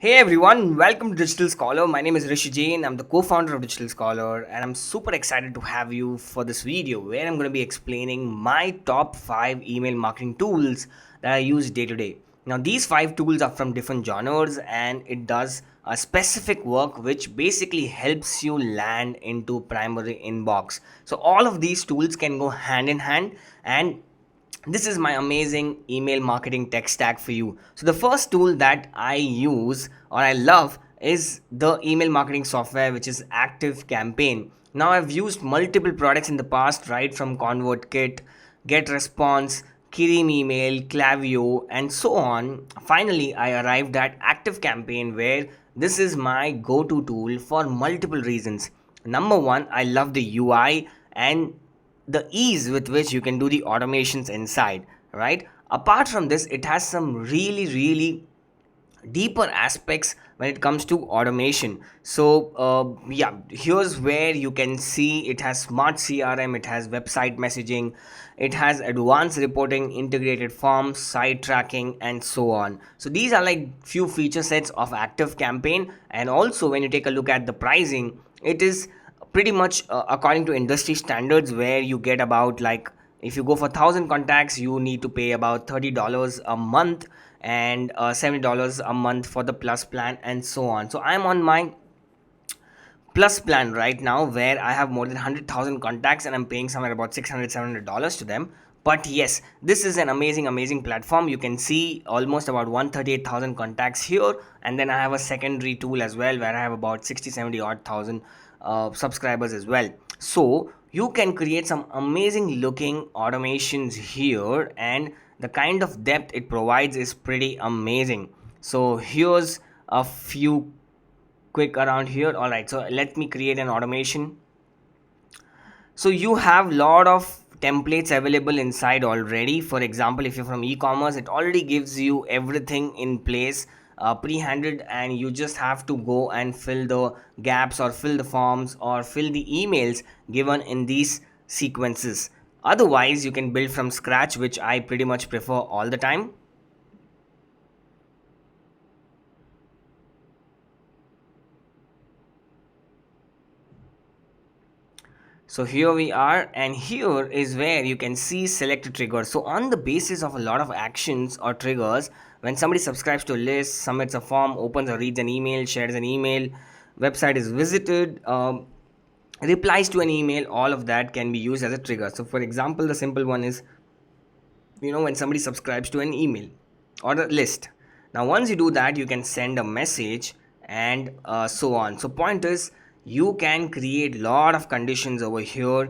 Hey everyone, welcome to Digital Scholar. My name is Rishi Jain. I'm the co-founder of Digital Scholar and I'm super excited to have you for this video where I'm going to be explaining my top 5 email marketing tools that I use day to day. Now these 5 tools are from different genres and it does a specific work which basically helps you land into primary inbox. So all of these tools can go hand in hand and this is my amazing email marketing tech stack for you. So the first tool that I use or I love is the email marketing software which is ActiveCampaign. Now I've used multiple products in the past, right from ConvertKit, GetResponse, Kirim Email, Klaviyo, and so on. Finally, I arrived at ActiveCampaign where this is my go-to tool for multiple reasons. Number one, I love the UI and the ease with which you can do the automations inside, right? Apart from this, it has some really deeper aspects when it comes to automation. So yeah, here's where you can see it has smart CRM, it has website messaging, it has advanced reporting, integrated forms, site tracking, and so on. So these are like few feature sets of ActiveCampaign. And also when you take a look at the pricing, it is pretty much according to industry standards, where you get about like, if you go for 1,000 contacts you need to pay about $30 a month and $70 a month for the plus plan and so on. So I'm on my plus plan right now where I have more than 100,000 contacts and I'm paying somewhere about $600 to them. But yes, this is an amazing platform. You can see almost about 138,000 contacts here, and then I have a secondary tool as well where I have about 60 70 odd thousand subscribers as well. So you can create some amazing looking automations here, and the kind of depth it provides is pretty amazing. So here's a few quick around here. All right, so let me create an automation. So you have lot of templates available inside already. For example, if you're from e-commerce, it already gives you everything in place, pre-handled, and you just have to go and fill the gaps or fill the forms or fill the emails given in these sequences. Otherwise you can build from scratch, which I pretty much prefer all the time. So here we are, and here is where you can see select a trigger. So on the basis of a lot of actions or triggers, when somebody subscribes to a list, submits a form, opens or reads an email, shares an email, website is visited, replies to an email, all of that can be used as a trigger. So for example, the simple one is, when somebody subscribes to an email or a list. Now once you do that, you can send a message and so on. So point is, you can create lot of conditions over here.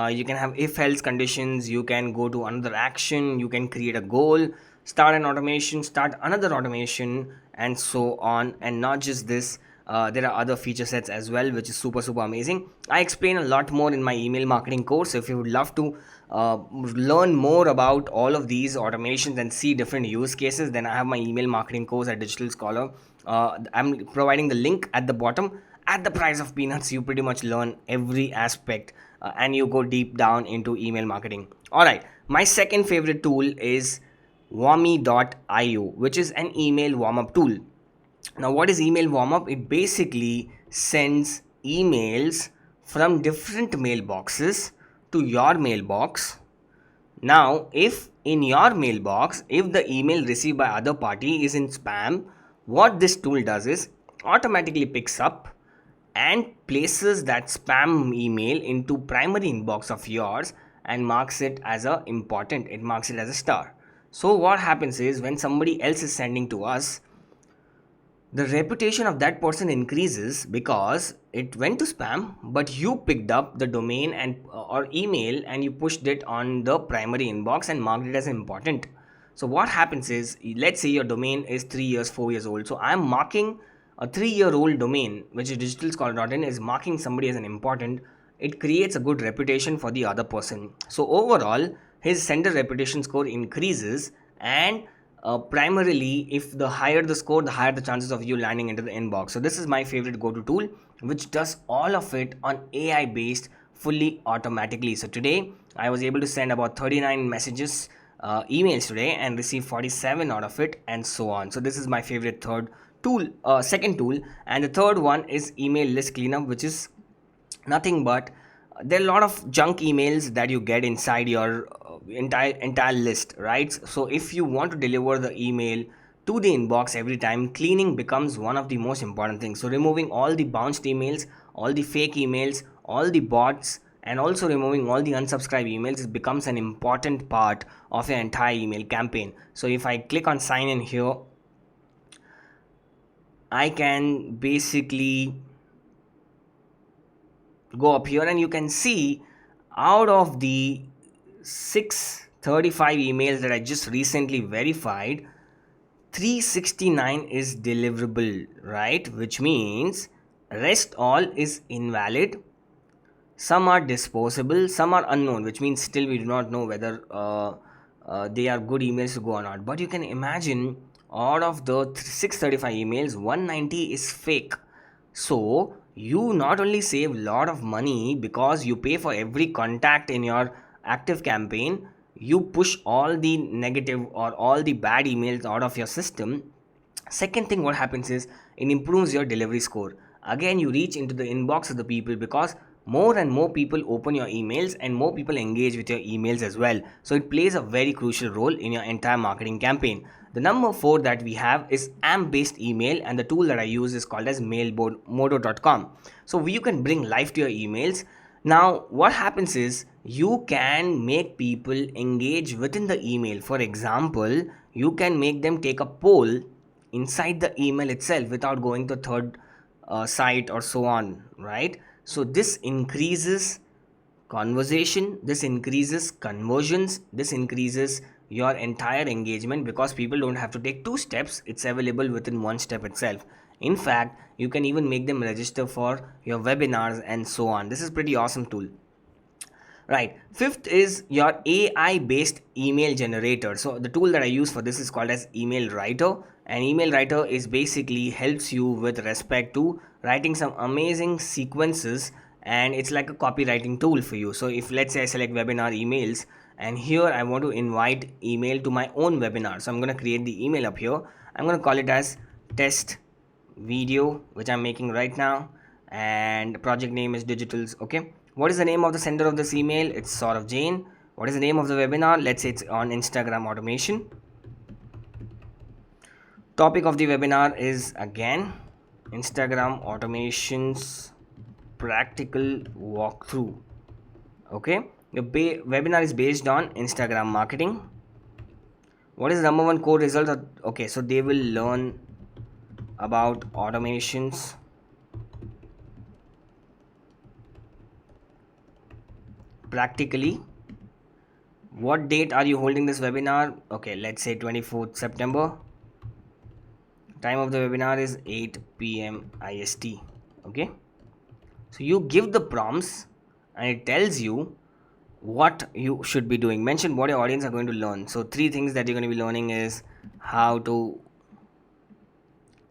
You can have if else conditions, you can go to another action, you can create a goal, start an automation, start another automation, and so on. And not just this, there are other feature sets as well, which is super amazing. I explain a lot more in my email marketing course. So if you would love to learn more about all of these automations and see different use cases, then I have my email marketing course at Digital Scholar. I'm providing the link at the bottom. At the price of peanuts, you pretty much learn every aspect, and you go deep down into email marketing. All right, my second favorite tool is Warmy.io, which is an email warm-up tool. Now what is email warm-up? It basically sends emails from different mailboxes to your mailbox. Now if in your mailbox, if the email received by other party is in spam, what this tool does is automatically picks up and places that spam email into primary inbox of yours and marks it as a important. It marks it as a star. So what happens is, when somebody else is sending to us, the reputation of that person increases because it went to spam, but you picked up the domain and or email and you pushed it on the primary inbox and marked it as important. So what happens is, let's say your domain is 3 years 4 years old, so I'm marking a 3-year-old domain, which is digitalscholar.in, is marking somebody as an important. It creates a good reputation for the other person. So overall his sender reputation score increases, and primarily, if the higher the score, the higher the chances of you landing into the inbox. So this is my favorite go-to tool, which does all of it on AI based, fully automatically. So today I was able to send about 39 messages, emails today, and receive 47 out of it, and so on. So this is my favorite third second tool, and the third one is email list cleanup, which is nothing but there are a lot of junk emails that you get inside your entire list, right? So if you want to deliver the email to the inbox every time, cleaning becomes one of the most important things. So removing all the bounced emails, all the fake emails, all the bots, and also removing all the unsubscribe emails becomes an important part of your entire email campaign. So if I click on sign in here, I can basically go up here and you can see out of the 635 emails that I just recently verified, 369 is deliverable, right? Which means rest all is invalid. Some are disposable, some are unknown, which means still we do not know whether they are good emails to go or not. But you can imagine out of the 635 emails, 190 is fake. So you not only save a lot of money because you pay for every contact in your active campaign, you push all the negative or all the bad emails out of your system. Second thing what happens is it improves your delivery score. Again, you reach into the inbox of the people because more and more people open your emails and more people engage with your emails as well. So it plays a very crucial role in your entire marketing campaign. The number 4 that we have is AMP based email, and the tool that I use is called as mailmodo.com. So you can bring life to your emails. Now what happens is you can make people engage within the email. For example, you can make them take a poll inside the email itself without going to third site or so on, right? So this increases conversation, this increases conversions, this increases your entire engagement because people don't have to take two steps, it's available within one step itself. In fact, you can even make them register for your webinars and so on. This is pretty awesome tool. Right. Fifth is your AI based email generator. So the tool that I use for this is called as Email Writer. And Email Writer is basically helps you with respect to writing some amazing sequences, and it's like a copywriting tool for you. So if let's say I select webinar emails and here I want to invite email to my own webinar. So I'm going to create the email up here. I'm going to call it as test video, which I'm making right now, and project name is digitals. Okay, what is the name of the sender of this email? It's Saurav Jain. What is the name of the webinar? Let's say it's on Instagram automation. Topic of the webinar is again Instagram automations practical walkthrough. Okay, the webinar is based on Instagram marketing. What is the number one core result? Okay, so they will learn about automations, practically. What date are you holding this webinar? Okay, let's say 24th September. Time of the webinar is 8 p.m. IST. Okay, so you give the prompts and it tells you what you should be doing. Mention what your audience are going to learn. So 3 things that you're going to be learning is how to,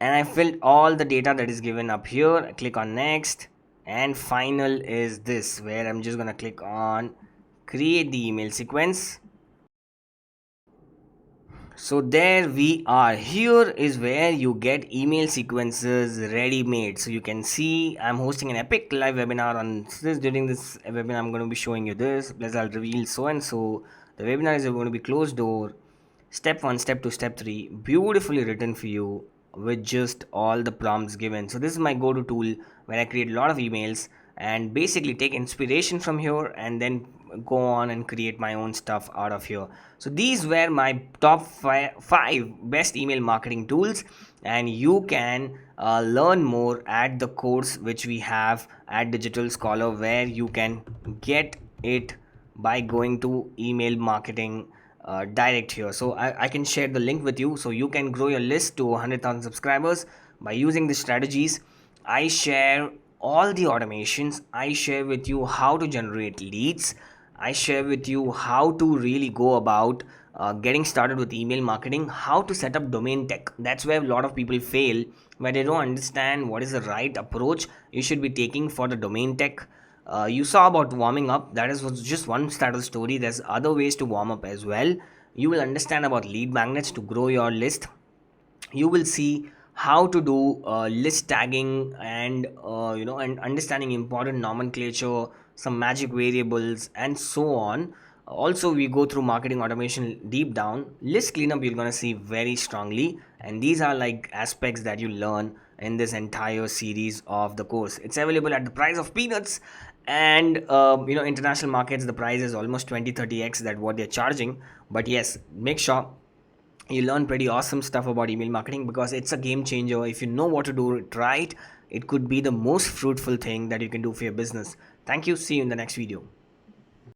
and I filled all the data that is given up here. I click on next, and final is this where I'm just going to click on create the email sequence. So there we are. Here is where you get email sequences ready made. So you can see I'm hosting an epic live webinar on this. During this webinar I'm going to be showing you this, plus I'll reveal so and so. The webinar is going to be closed door, step 1, step 2, step 3, beautifully written for you with just all the prompts given. So this is my go-to tool where I create a lot of emails and basically take inspiration from here and then go on and create my own stuff out of here. So these were my top 5 best email marketing tools, and you can learn more at the course which we have at Digital Scholar, where you can get it by going to email marketing direct here. So I can share the link with you, so you can grow your list to 100,000 subscribers by using the strategies. I share all the automations. I share with you how to generate leads. I share with you how to really go about getting started with email marketing, how to set up domain tech. That's where a lot of people fail, where they don't understand what is the right approach you should be taking for the domain tech. You saw about warming up. That was just one start of the story. There's other ways to warm up as well. You will understand about lead magnets to grow your list. You will see how to do list tagging, and and understanding important nomenclature, some magic variables, and so on. Also, we go through marketing automation deep down. List cleanup you're gonna see very strongly, and these are like aspects that you learn in this entire series of the course. It's available at the price of peanuts, and international markets the price is almost 20-30x that what they're charging. But yes, make sure you learn pretty awesome stuff about email marketing, because it's a game changer. If you know what to do it right, it could be the most fruitful thing that you can do for your business. Thank you. See you in the next video.